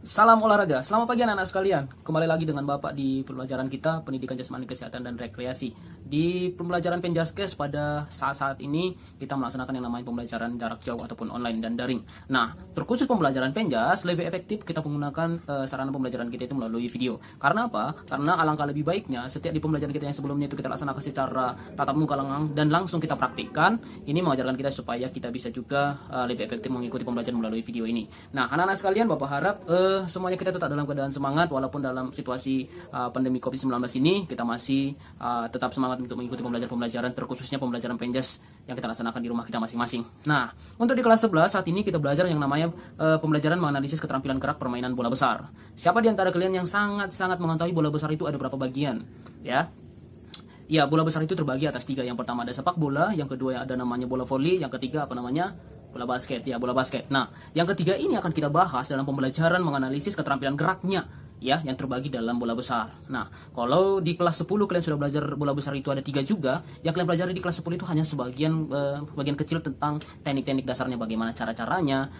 Salam olahraga, selamat pagi anak-anak sekalian. Kembali lagi dengan Bapak di pembelajaran kita, Pendidikan Jasmani Kesehatan dan Rekreasi. Di pembelajaran Penjaskes pada saat-saat ini kita melaksanakan yang namanya pembelajaran jarak jauh ataupun online dan daring. Nah, terkhusus pembelajaran Penjas lebih efektif kita menggunakan sarana pembelajaran kita itu melalui video. Karena apa? Karena alangkah lebih baiknya setiap di pembelajaran kita yang sebelumnya itu kita laksanakan secara tatap muka dan langsung kita praktikkan. Ini mengajarkan kita supaya kita bisa juga lebih efektif mengikuti pembelajaran melalui video ini. Nah, anak-anak sekalian, Bapak harap semuanya kita tetap dalam keadaan semangat walaupun dalam situasi pandemi COVID-19 ini kita masih tetap semangat untuk mengikuti pembelajaran terkhususnya pembelajaran Penjas yang kita laksanakan di rumah kita masing-masing. Nah, untuk di kelas 11 saat ini kita belajar yang namanya pembelajaran menganalisis keterampilan gerak permainan bola besar. Siapa di antara kalian yang sangat-sangat mengetahui bola besar itu ada berapa bagian? Ya. Ya, bola besar itu terbagi atas 3. Yang pertama ada sepak bola, yang kedua ada namanya bola voli, yang ketiga apa namanya? Bola basket, ya bola basket. Nah, yang ketiga ini akan kita bahas dalam pembelajaran menganalisis keterampilan geraknya, ya, yang terbagi dalam bola besar. Nah, kalau di kelas 10 kalian sudah belajar bola besar itu ada 3 juga, yang kalian pelajari di kelas 10 itu hanya sebagian bagian kecil tentang teknik-teknik dasarnya, bagaimana cara-caranya,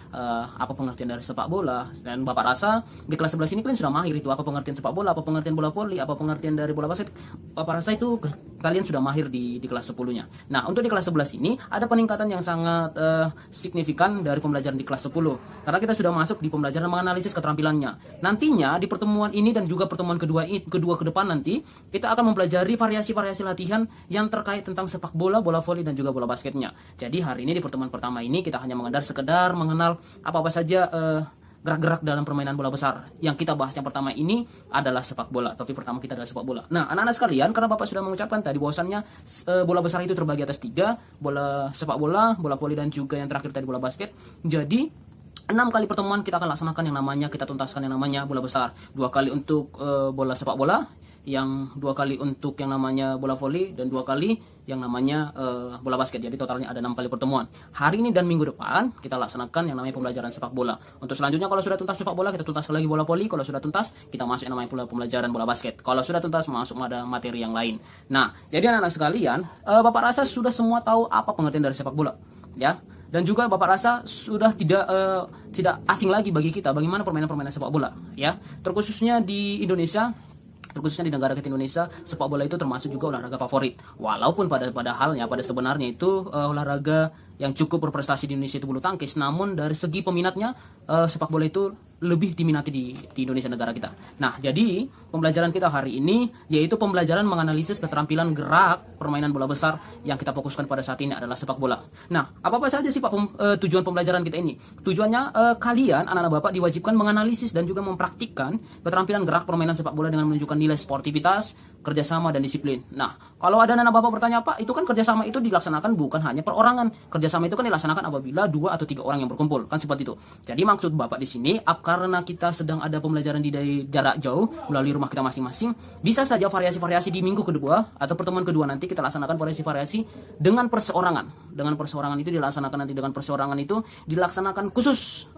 apa pengertian dari sepak bola. Dan Bapak rasa di kelas 11 ini kalian sudah mahir itu, apa pengertian sepak bola, apa pengertian bola voli, apa pengertian dari bola basket. Bapak rasa itu kalian sudah mahir di kelas 10-nya. Nah, untuk di kelas 11 ini ada peningkatan yang sangat signifikan dari pembelajaran di kelas 10. Karena kita sudah masuk di pembelajaran menganalisis keterampilannya. Nantinya di pertemuan ini dan juga pertemuan kedua ke depan nanti kita akan mempelajari variasi-variasi latihan yang terkait tentang sepak bola, bola voli dan juga bola basketnya. Jadi hari ini di pertemuan pertama ini kita hanya sekedar mengenal apa-apa saja gerak-gerak dalam permainan bola besar. Yang kita bahas yang pertama ini adalah sepak bola. Topik pertama kita adalah sepak bola. Nah, anak-anak sekalian, karena Bapak sudah mengucapkan tadi bahwasannya bola besar itu terbagi atas 3, bola sepak bola, bola voli dan juga yang terakhir tadi bola basket. Jadi 6 kali pertemuan kita akan laksanakan yang namanya, kita tuntaskan yang namanya bola besar. 2 kali untuk bola sepak bola, yang 2 kali untuk yang namanya bola voli, dan 2 kali yang namanya bola basket. Jadi totalnya ada 6 kali pertemuan. Hari ini dan minggu depan kita laksanakan yang namanya pembelajaran sepak bola. Untuk selanjutnya kalau sudah tuntas sepak bola kita tuntaskan lagi bola voli. Kalau sudah tuntas kita masuk yang namanya pembelajaran bola basket. Kalau sudah tuntas masuk pada materi yang lain. Nah, jadi anak-anak sekalian, Bapak rasa sudah semua tahu apa pengertian dari sepak bola, ya. Dan juga Bapak rasa sudah tidak asing lagi bagi kita bagaimana permainan-permainan sepak bola, ya. Terkhususnya di Indonesia, terkhususnya di negara kita Indonesia, sepak bola itu termasuk juga olahraga favorit. Walaupun pada sebenarnya itu olahraga yang cukup berprestasi di Indonesia itu bulu tangkis, namun dari segi peminatnya sepak bola itu lebih diminati di Indonesia negara kita. Nah, jadi pembelajaran kita hari ini yaitu pembelajaran menganalisis keterampilan gerak permainan bola besar yang kita fokuskan pada saat ini adalah sepak bola. Nah, apa-apa saja sih Pak tujuan pembelajaran kita ini? Tujuannya kalian, anak-anak Bapak diwajibkan menganalisis dan juga mempraktikkan keterampilan gerak permainan sepak bola dengan menunjukkan nilai sportivitas, kerjasama, dan disiplin. Nah, kalau ada anak Bapak bertanya, Pak, itu kan kerjasama itu dilaksanakan bukan hanya perorangan. Kerjasama itu kan dilaksanakan apabila 2 atau 3 orang yang berkumpul, kan seperti itu. Jadi maksud Bapak di sini, karena kita sedang ada pembelajaran di jarak jauh melalui rumah kita masing-masing, bisa saja variasi-variasi di minggu kedua atau pertemuan kedua nanti kita laksanakan variasi-variasi dengan perseorangan. Dengan perseorangan itu dilaksanakan nanti dengan perseorangan itu dilaksanakan khusus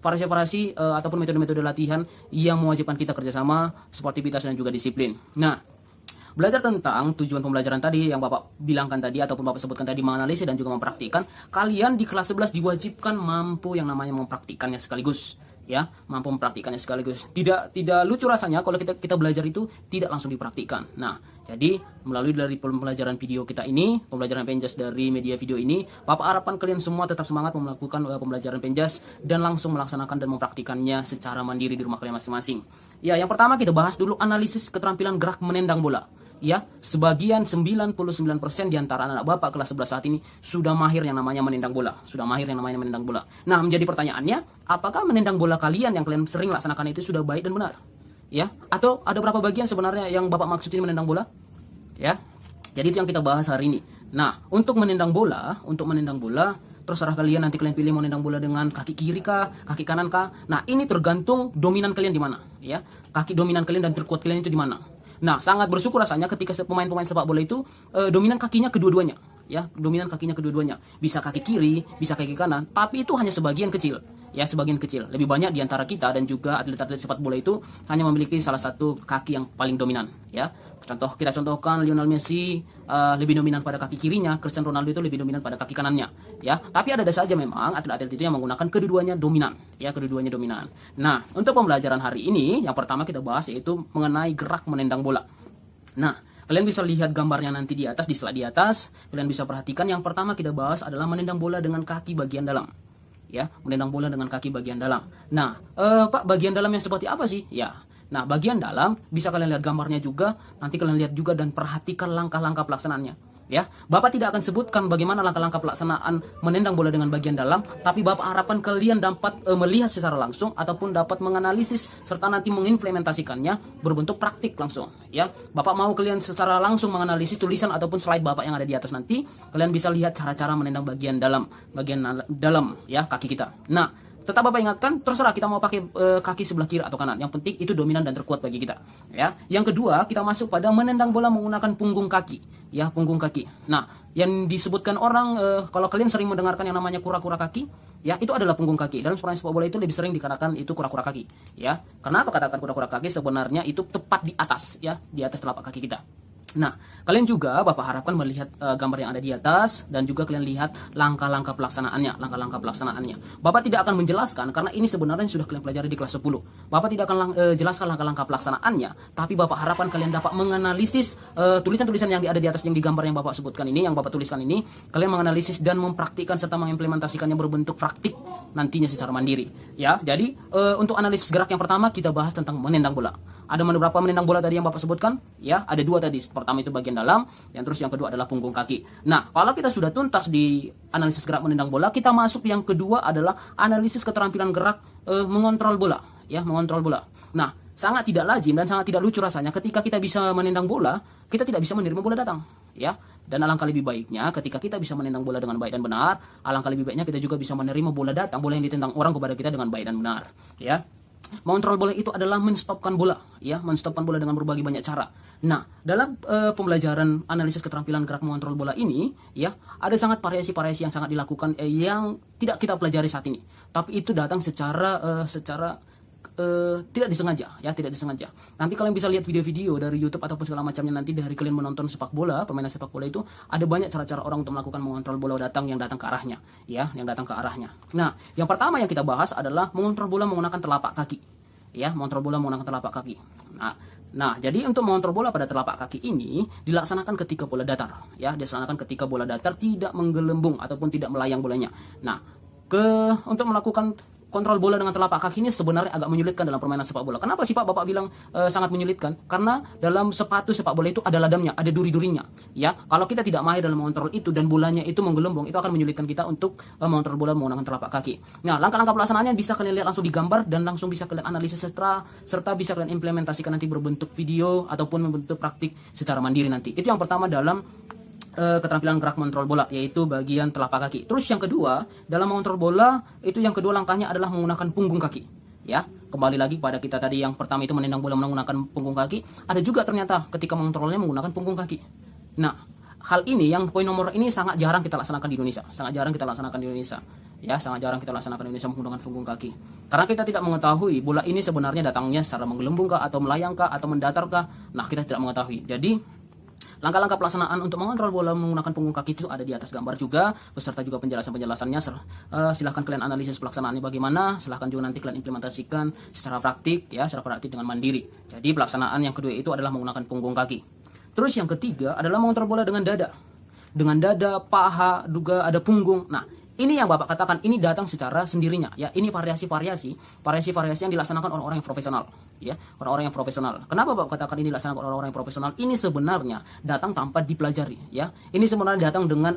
variasi-variasi ataupun metode-metode latihan yang mewajibkan kita kerjasama, sportivitas dan juga disiplin. Nah, belajar tentang tujuan pembelajaran tadi yang Bapak bilangkan tadi ataupun Bapak sebutkan tadi, menganalisis dan juga mempraktikkan, kalian di kelas 11 diwajibkan mampu yang namanya mempraktikkannya sekaligus, ya, mampu mempraktikkannya sekaligus. Tidak lucu rasanya kalau kita belajar itu tidak langsung dipraktikkan. Nah, jadi melalui dari pembelajaran video kita ini, pembelajaran Penjas dari media video ini, Bapak harapkan kalian semua tetap semangat melakukan pembelajaran Penjas dan langsung melaksanakan dan mempraktikannya secara mandiri di rumah kalian masing-masing. Ya, yang pertama kita bahas dulu analisis keterampilan gerak menendang bola. Ya, sebagian 99% di antara anak Bapak kelas 11 saat ini sudah mahir yang namanya menendang bola. Sudah mahir yang namanya menendang bola. Nah, menjadi pertanyaannya, apakah menendang bola kalian yang kalian sering laksanakan itu sudah baik dan benar? Ya, atau ada berapa bagian sebenarnya yang Bapak maksudin menendang bola? Ya. Jadi itu yang kita bahas hari ini. Nah, untuk menendang bola, terserah kalian, nanti kalian pilih mau menendang bola dengan kaki kiri kah, kaki kanan kah. Nah, ini tergantung dominan kalian di mana, ya. Kaki dominan kalian dan terkuat kalian itu di mana. Nah, sangat bersyukur rasanya ketika pemain-pemain sepak bola itu dominan kakinya kedua-duanya, ya, dominan kakinya kedua-duanya. Bisa kaki kiri, bisa kaki kanan, tapi itu hanya sebagian kecil. ya, sebagian kecil. Lebih banyak di antara kita dan juga atlet-atlet sepak bola itu hanya memiliki salah satu kaki yang paling dominan, ya. Kita contohkan Lionel Messi lebih dominan pada kaki kirinya, Cristiano Ronaldo itu lebih dominan pada kaki kanannya, ya. Tapi ada saja memang atlet-atlet itu yang menggunakan kedua-duanya dominan, ya, kedua-duanya dominan. Nah, untuk pembelajaran hari ini yang pertama kita bahas yaitu mengenai gerak menendang bola. Nah, kalian bisa lihat gambarnya nanti di atas, di slide di atas. Kalian bisa perhatikan yang pertama kita bahas adalah menendang bola dengan kaki bagian dalam. Ya, menendang bola dengan kaki bagian dalam. Nah, Pak, bagian dalamnya seperti apa sih? Ya. Nah, bagian dalam bisa kalian lihat gambarnya juga. Nanti kalian lihat juga dan perhatikan langkah-langkah pelaksanaannya. Ya, Bapak tidak akan sebutkan bagaimana langkah-langkah pelaksanaan menendang bola dengan bagian dalam, tapi Bapak harapkan kalian dapat melihat secara langsung ataupun dapat menganalisis serta nanti mengimplementasikannya berbentuk praktik langsung. Ya, Bapak mau kalian secara langsung menganalisis tulisan ataupun slide Bapak yang ada di atas nanti, kalian bisa lihat cara-cara menendang bagian dalam ya kaki kita. Nah, tetap Bapak ingatkan, terserah kita mau pakai kaki sebelah kiri atau kanan. Yang penting itu dominan dan terkuat bagi kita. Ya. Yang kedua, kita masuk pada menendang bola menggunakan punggung kaki. Ya, punggung kaki. Nah, yang disebutkan orang, kalau kalian sering mendengarkan yang namanya kura-kura kaki, ya itu adalah punggung kaki. Dalam sepak bola itu lebih sering dikatakan itu kura-kura kaki. Ya, kenapa katakan kura-kura kaki? Sebenarnya itu tepat di atas, ya, di atas telapak kaki kita. Nah, kalian juga Bapak harapkan melihat gambar yang ada di atas dan juga kalian lihat langkah-langkah pelaksanaannya. Bapak tidak akan menjelaskan karena ini sebenarnya sudah kalian pelajari di kelas 10. Bapak tidak akan jelaskan langkah-langkah pelaksanaannya, tapi Bapak harapkan kalian dapat menganalisis tulisan-tulisan yang ada di atas yang di gambar yang Bapak sebutkan ini, yang Bapak tuliskan ini, kalian menganalisis dan mempraktikkan serta mengimplementasikannya berbentuk praktik nantinya secara mandiri. Ya, jadi untuk analisis gerak yang pertama kita bahas tentang menendang bola. Ada beberapa menendang bola tadi yang Bapak sebutkan, ya, ada dua tadi. Pertama itu bagian dalam, yang terus yang kedua adalah punggung kaki. Nah, kalau kita sudah tuntas di analisis gerak menendang bola, kita masuk yang kedua adalah analisis keterampilan gerak mengontrol bola, ya, mengontrol bola. Nah, sangat tidak lazim dan sangat tidak lucu rasanya ketika kita bisa menendang bola, kita tidak bisa menerima bola datang, ya. Dan alangkah lebih baiknya ketika kita bisa menendang bola dengan baik dan benar, alangkah lebih baiknya kita juga bisa menerima bola datang, bola yang ditendang orang kepada kita dengan baik dan benar, ya. Mengontrol bola itu adalah menstopkan bola, ya, menstopkan bola dengan berbagai banyak cara. Nah, dalam pembelajaran analisis keterampilan gerak mengontrol bola ini, ya, ada sangat variasi-variasi yang sangat dilakukan yang tidak kita pelajari saat ini. Tapi itu datang secara tidak disengaja, ya, tidak disengaja. Nanti kalian bisa lihat video-video dari YouTube ataupun segala macamnya nanti dari kalian menonton sepak bola, permainan sepak bola itu ada banyak cara-cara orang untuk melakukan mengontrol bola yang datang ke arahnya, ya, yang datang ke arahnya. Nah, yang pertama yang kita bahas adalah mengontrol bola menggunakan telapak kaki, ya, mengontrol bola menggunakan telapak kaki. Nah, jadi untuk mengontrol bola pada telapak kaki ini dilaksanakan ketika bola datar, ya, dilaksanakan ketika bola datar tidak menggelembung ataupun tidak melayang bolanya. Nah, untuk melakukan kontrol bola dengan telapak kaki ini sebenarnya agak menyulitkan dalam permainan sepak bola. Kenapa sih Pak Bapak bilang sangat menyulitkan? Karena dalam sepatu sepak bola itu ada ladamnya, ada duri-durinya. Ya, kalau kita tidak mahir dalam mengontrol itu dan bolanya itu menggelembung, itu akan menyulitkan kita untuk mengontrol bola menggunakan telapak kaki. Nah, langkah-langkah pelaksanaannya bisa kalian lihat langsung di gambar dan langsung bisa kalian analisis serta bisa kalian implementasikan nanti berbentuk video ataupun berbentuk praktik secara mandiri nanti. Itu yang pertama dalam keterampilan gerak mengontrol bola, yaitu bagian telapak kaki. Terus yang kedua, dalam mengontrol bola itu yang kedua langkahnya adalah menggunakan punggung kaki. Ya, kembali lagi pada kita tadi yang pertama itu menendang bola menggunakan punggung kaki. Ada juga ternyata ketika mengontrolnya menggunakan punggung kaki. Nah, hal ini yang poin nomor ini sangat jarang kita laksanakan di Indonesia. Sangat jarang kita laksanakan di Indonesia. Ya, sangat jarang kita laksanakan di Indonesia menggunakan punggung kaki. Karena kita tidak mengetahui bola ini sebenarnya datangnya secara menggelembung kah atau melayang kah atau mendatar kah. Nah, kita tidak mengetahui. Jadi langkah-langkah pelaksanaan untuk mengontrol bola menggunakan punggung kaki itu ada di atas gambar juga, beserta juga penjelasan-penjelasannya. Silahkan kalian analisis pelaksanaannya bagaimana, silahkan juga nanti kalian implementasikan secara praktik, ya, secara praktik dengan mandiri. Jadi pelaksanaan yang kedua itu adalah menggunakan punggung kaki. Terus yang ketiga adalah mengontrol bola dengan dada. Dengan dada, paha, juga ada punggung. Nah, ini yang Bapak katakan ini datang secara sendirinya, ya. Ini variasi-variasi yang dilaksanakan orang-orang yang profesional, ya, orang-orang yang profesional. Kenapa Bapak katakan ini dilaksanakan orang-orang yang profesional? Ini sebenarnya datang tanpa dipelajari, ya. Ini sebenarnya datang dengan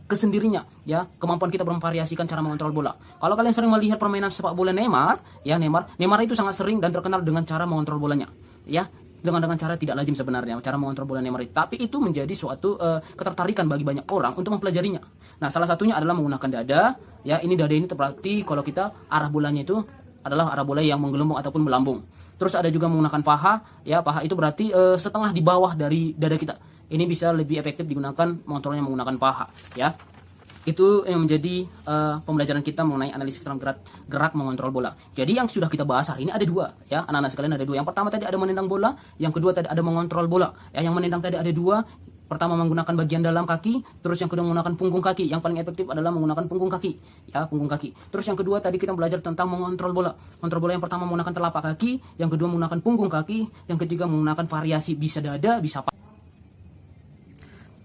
kesendirinya, ya, kemampuan kita memvariasikan cara mengontrol bola. Kalau kalian sering melihat permainan sepak bola Neymar, ya, Neymar itu sangat sering dan terkenal dengan cara mengontrol bolanya, ya. Dengan cara tidak lazim sebenarnya cara mengontrol bola Neymar itu. Tapi itu menjadi suatu ketertarikan bagi banyak orang untuk mempelajarinya. Nah, salah satunya adalah menggunakan dada. Ya, ini dada ini berarti kalau kita arah bolanya itu adalah arah bola yang menggelembung ataupun melambung. Terus ada juga menggunakan paha. Ya, paha itu berarti setengah di bawah dari dada kita. Ini bisa lebih efektif digunakan mengontrolnya menggunakan paha. Ya. Itu yang menjadi pembelajaran kita mengenai analisis gerak mengontrol bola. Jadi yang sudah kita bahas hari ini ada dua, ya anak-anak sekalian, ada dua. Yang pertama tadi ada menendang bola, yang kedua tadi ada mengontrol bola. Ya, yang menendang tadi ada dua. Pertama menggunakan bagian dalam kaki, terus yang kedua menggunakan punggung kaki. Yang paling efektif adalah menggunakan punggung kaki, ya punggung kaki. Terus yang kedua tadi kita belajar tentang mengontrol bola. Kontrol bola yang pertama menggunakan telapak kaki, yang kedua menggunakan punggung kaki, yang ketiga menggunakan variasi bisa dada, bisa.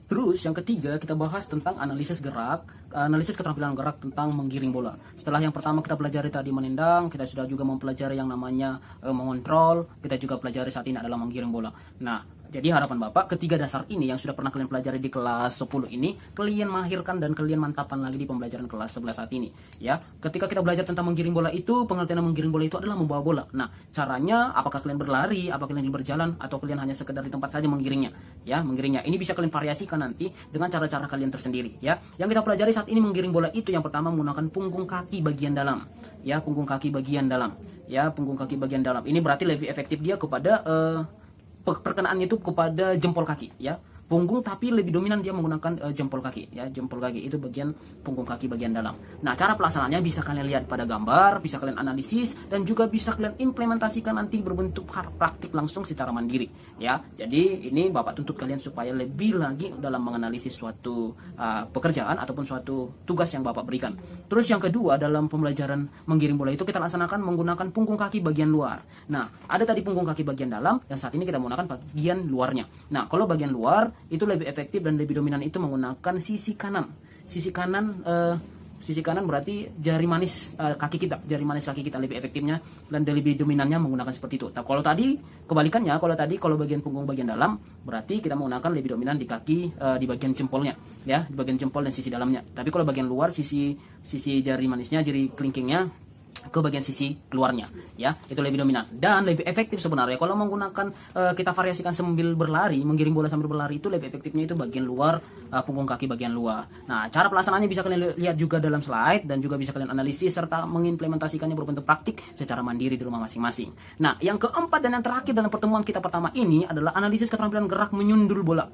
Terus yang ketiga kita bahas tentang analisis gerak, analisis keterampilan gerak tentang menggiring bola. Setelah yang pertama kita pelajari tadi menendang, kita sudah juga mempelajari yang namanya mengontrol, kita juga pelajari saat ini adalah menggiring bola. Nah, jadi harapan Bapak ketiga dasar ini yang sudah pernah kalian pelajari di kelas 10 ini, kalian mahirkan dan kalian mantapkan lagi di pembelajaran kelas 11 saat ini. Ya, ketika kita belajar tentang menggiring bola itu, pengertian menggiring bola itu adalah membawa bola. Nah, caranya apakah kalian berlari, apakah kalian berjalan, atau kalian hanya sekedar di tempat saja menggiringnya? Ya, menggiringnya. Ini bisa kalian variasikan nanti dengan cara-cara kalian tersendiri. Ya, yang kita pelajari saat ini menggiring bola itu yang pertama menggunakan punggung kaki bagian dalam. Ya, punggung kaki bagian dalam. Ya, punggung kaki bagian dalam. Ini berarti lebih efektif dia kepada perkenaannya itu kepada jempol kaki, ya punggung, tapi lebih dominan dia menggunakan jempol kaki, ya jempol kaki itu bagian punggung kaki bagian dalam. Nah, cara pelaksanaannya bisa kalian lihat pada gambar, bisa kalian analisis, dan juga bisa kalian implementasikan nanti berbentuk praktik langsung secara mandiri, ya. Jadi ini Bapak tuntut kalian supaya lebih lagi dalam menganalisis suatu pekerjaan ataupun suatu tugas yang Bapak berikan. Terus yang kedua dalam pembelajaran menggiring bola itu kita laksanakan menggunakan punggung kaki bagian luar. Nah, ada tadi punggung kaki bagian dalam, dan saat ini kita menggunakan bagian luarnya. Nah, kalau bagian luar itu lebih efektif dan lebih dominan itu menggunakan sisi kanan. Sisi kanan berarti jari manis kaki kita, jari manis kaki kita lebih efektifnya dan lebih dominannya menggunakan seperti itu. Nah, kalau tadi kebalikannya, kalau bagian punggung bagian dalam berarti kita menggunakan lebih dominan di kaki, di bagian jempolnya, ya, di bagian jempol dan sisi dalamnya. Tapi kalau bagian luar, sisi jari manisnya, jari kelingkingnya ke bagian sisi luarnya, ya itu lebih dominan dan lebih efektif sebenarnya. Kalau menggunakan kita variasikan sambil berlari, menggiring bola sambil berlari itu lebih efektifnya itu bagian luar, punggung kaki bagian luar. Nah, cara pelaksanaannya bisa kalian lihat juga dalam slide dan juga bisa kalian analisis serta mengimplementasikannya berbentuk praktik secara mandiri di rumah masing-masing. Nah, yang keempat dan yang terakhir dalam pertemuan kita pertama ini adalah analisis keterampilan gerak menyundul bola,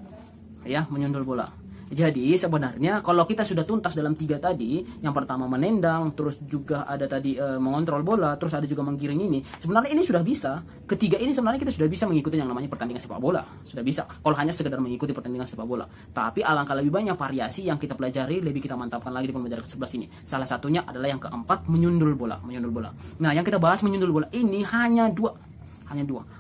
ya menyundul bola. Jadi sebenarnya kalau kita sudah tuntas dalam tiga tadi, yang pertama menendang, terus juga ada tadi mengontrol bola, terus ada juga menggiring ini. Sebenarnya ini sudah bisa. Ketiga ini sebenarnya kita sudah bisa mengikuti yang namanya pertandingan sepak bola. Sudah bisa. Kalau hanya sekedar mengikuti pertandingan sepak bola. Tapi alangkah lebih banyak variasi yang kita pelajari, lebih kita mantapkan lagi di pembelajaran ke-11 ini. Salah satunya adalah yang keempat, menyundul bola, menyundul bola. Nah, yang kita bahas menyundul bola ini hanya dua.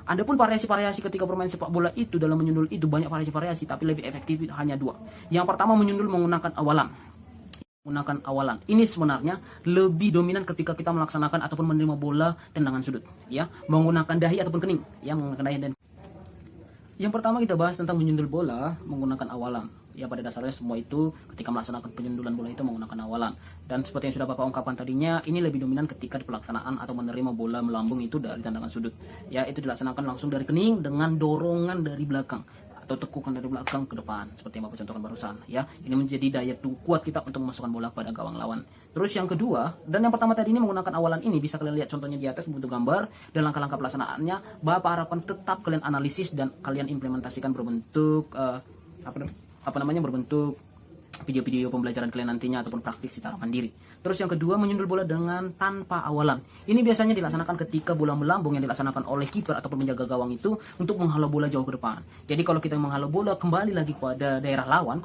Adapun variasi-variasi ketika bermain sepak bola itu dalam menyundul itu banyak variasi-variasi, tapi lebih efektif itu hanya dua. Yang pertama menyundul menggunakan awalan. Ini sebenarnya lebih dominan ketika kita melaksanakan ataupun menerima bola tendangan sudut, ya, menggunakan dahi ataupun kening, ya menggunakan dahi dan. Yang pertama kita bahas tentang menyundul bola menggunakan awalan. Ya, pada dasarnya semua itu ketika melaksanakan penyundulan bola itu menggunakan awalan. Dan seperti yang sudah Bapak ungkapkan tadinya, ini lebih dominan ketika di pelaksanaan atau menerima bola melambung itu dari tendangan sudut. Ya, itu dilaksanakan langsung dari kening dengan dorongan dari belakang atau tekukan dari belakang ke depan seperti yang Bapak contohkan barusan, ya. Ini menjadi daya kuat kita untuk memasukkan bola pada gawang lawan. Terus yang kedua dan yang pertama tadi ini menggunakan awalan ini bisa kalian lihat contohnya di atas bentuk gambar dan langkah-langkah pelaksanaannya. Bapak harapkan tetap kalian analisis dan kalian implementasikan berbentuk berbentuk video-video pembelajaran kalian nantinya ataupun praktis secara mandiri. Terus yang kedua menyundul bola dengan tanpa awalan. Ini biasanya dilaksanakan ketika bola melambung yang dilaksanakan oleh kiper ataupun penjaga gawang itu untuk menghalau bola jauh ke depan. Jadi kalau kita menghalau bola kembali lagi kepada daerah lawan,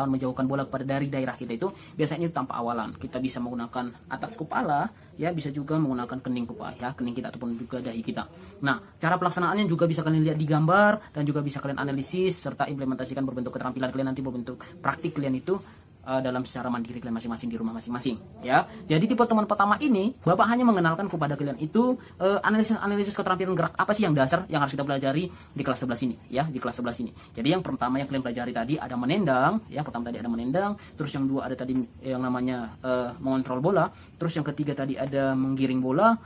menjauhkan bola kepada dari daerah kita itu biasanya itu tanpa awalan. Kita bisa menggunakan atas kepala, ya bisa juga menggunakan kening kepala, ya kening kita ataupun juga dahi kita. Nah, cara pelaksanaannya juga bisa kalian lihat di gambar dan juga bisa kalian analisis serta implementasikan berbentuk keterampilan kalian nanti berbentuk praktik kalian itu dalam secara mandiri kalian masing-masing di rumah masing-masing, ya. Jadi di pertemuan pertama ini Bapak hanya mengenalkan kepada kalian itu analisis keterampilan gerak apa sih yang dasar yang harus kita pelajari di kelas 11 ini, ya, di kelas 11 ini. Jadi yang pertama yang kalian pelajari tadi ada menendang, ya, pertama tadi ada menendang, terus yang dua ada tadi yang namanya mengontrol bola, terus yang ketiga tadi ada menggiring bola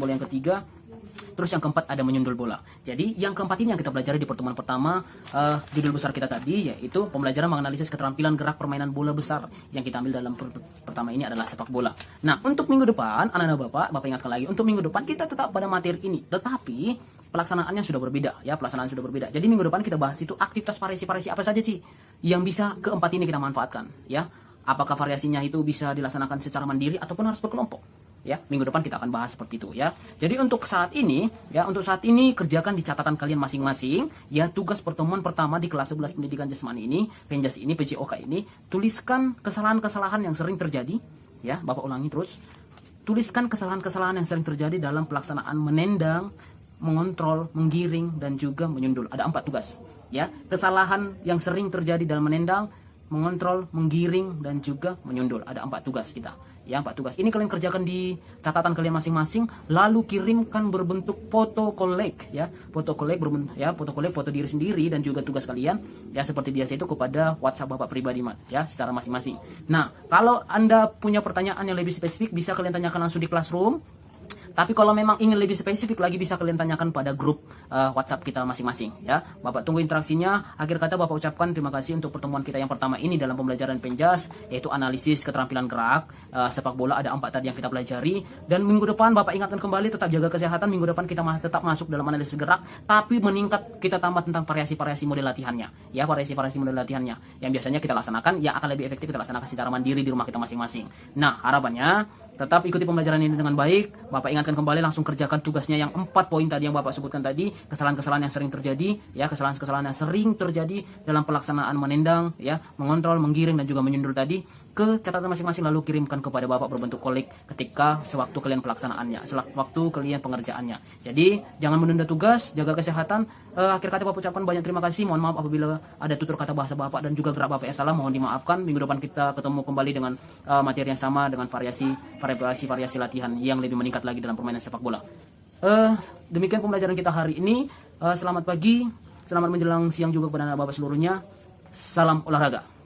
yang ketiga. Terus yang keempat ada menyundul bola. Jadi yang keempat ini yang kita pelajari di pertemuan pertama, judul besar kita tadi yaitu pembelajaran menganalisis keterampilan gerak permainan bola besar. Yang kita ambil dalam pertama ini adalah sepak bola. Nah, untuk minggu depan anak-anak Bapak ingatkan lagi, untuk minggu depan kita tetap pada materi ini, tetapi pelaksanaannya sudah berbeda, ya, pelaksanaan sudah berbeda. Jadi minggu depan kita bahas itu aktivitas variasi apa saja sih, yang bisa keempat ini kita manfaatkan, ya. Apakah variasinya itu bisa dilaksanakan secara mandiri ataupun harus berkelompok? Ya, minggu depan kita akan bahas seperti itu, ya. Jadi untuk saat ini kerjakan di catatan kalian masing-masing, ya. Tugas pertemuan pertama di kelas 11 pendidikan jasmani ini, Penjas ini, PJOK ini, tuliskan kesalahan-kesalahan yang sering terjadi, ya. Bapak ulangi terus. Tuliskan kesalahan-kesalahan yang sering terjadi dalam pelaksanaan menendang, mengontrol, menggiring, dan juga menyundul. Ada 4 tugas, ya. Kesalahan yang sering terjadi dalam menendang, mengontrol, menggiring, dan juga menyundul. Ada 4 tugas kita, ya. 4 tugas ini kalian kerjakan di catatan kalian masing-masing, lalu kirimkan berbentuk foto kolek, ya. Foto kolek berbentuk, ya, foto kolek, foto diri sendiri dan juga tugas kalian, ya, seperti biasa itu kepada WhatsApp Bapak pribadi, ya, secara masing-masing. Nah, kalau Anda punya pertanyaan yang lebih spesifik, bisa kalian tanyakan langsung di Classroom. Tapi kalau memang ingin lebih spesifik lagi, bisa kalian tanyakan pada grup WhatsApp kita masing-masing, ya. Bapak tunggu interaksinya. Akhir kata Bapak ucapkan terima kasih untuk pertemuan kita yang pertama ini dalam pembelajaran Penjas, yaitu analisis keterampilan gerak sepak bola. Ada 4 tadi yang kita pelajari. Dan minggu depan Bapak ingatkan kembali, tetap jaga kesehatan. Minggu depan kita tetap masuk dalam analisis gerak, tapi meningkat, kita tambah tentang variasi-variasi model latihannya, ya. Variasi-variasi model latihannya yang biasanya kita laksanakan, yang akan lebih efektif kita laksanakan secara mandiri di rumah kita masing-masing. Nah, harapannya tetap ikuti pembelajaran ini dengan baik. Bapak ingatkan kembali, langsung kerjakan tugasnya yang 4 poin tadi yang Bapak sebutkan tadi. Kesalahan-kesalahan yang sering terjadi, ya, kesalahan-kesalahan yang sering terjadi dalam pelaksanaan menendang, ya, mengontrol, menggiring, dan juga menyundul tadi ke catatan masing-masing, lalu kirimkan kepada Bapak berbentuk kolek ketika sewaktu kalian pelaksanaannya, sewaktu kalian pengerjaannya. Jadi jangan menunda tugas, jaga kesehatan. Akhir kata Bapak ucapkan banyak terima kasih. Mohon maaf apabila ada tutur kata bahasa Bapak dan juga gerak Bapak yang salah, mohon dimaafkan. Minggu depan kita ketemu kembali dengan materi yang sama, dengan variasi latihan yang lebih meningkat lagi dalam permainan sepak bola. Demikian pembelajaran kita hari ini. Selamat pagi, selamat menjelang siang juga kepada Bapak seluruhnya. Salam olahraga.